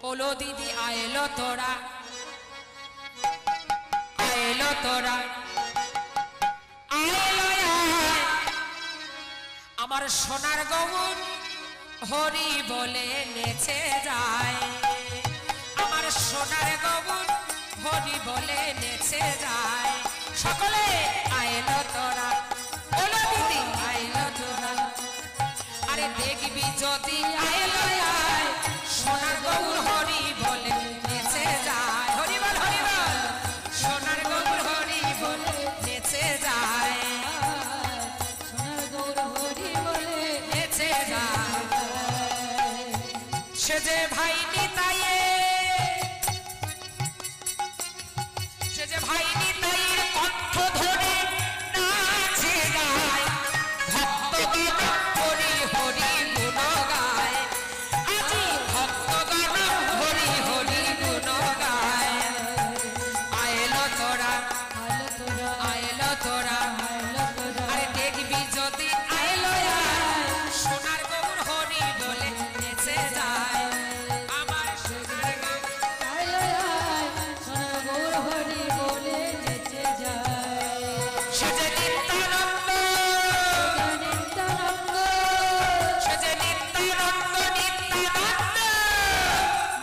ওলো দিদি আইলো তোরা, আইলো তোরা, আইলো আমার সোনার গৌর হরি বলে নেচে যায়, আমার সোনার গৌর হরি বলে নেচে যায়। সকলে আইলো তোরা, ওলো দিদি আইলো তোরা, আরে দেখবি যদি আইলো আয় সোনার গৌর হরি বলে নেচে যায়। হরি বল হরি বল, সোনার গৌর হরি বলে নেচে যায়, সোনার গৌর হরি বলে নেচে যায়। সে যে ভাই নিতাইয়ে, সে যে ভাই নিতাইয়ের কণ্ঠ ধরে নাচে গায়, ভক্তগণ হরি হরি গুণ গায়, আজি ভক্তগণ হরি হরি গুণ গায়। আইলো তোরা, আইলো তোরা, আরে দেখবি যদি আইলো সোনার গৌর হরি বলে নেচে যায়, আমার সোনার গৌর সোনার গৌর হরি বলে নেচে যায়। সে যে নিত্যানন্দ, নিত্যানন্দ, সে যে নিত্যানন্দ, নিত্যানন্দ,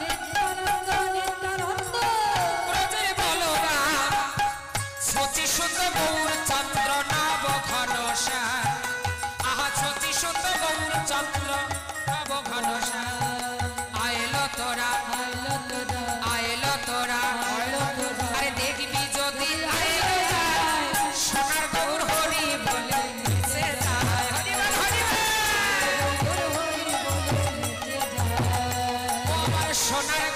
নিত্যানন্দ, নিত্যানন্দ, ব্রজের বলরাম সচি সুত গৌর চন্দ্র নব ঘনশ্যাম, আহা সচি সুত গৌর চন্দ্র নব ঘনশ্যাম। আইলো তোরা, আইলো তোরা, আইলো তোরা, আরে দেখবি যদি আইলো সোনার গৌর হরি বলে নেচে যায়। হরি বল হরি বল, ও আমার সোনার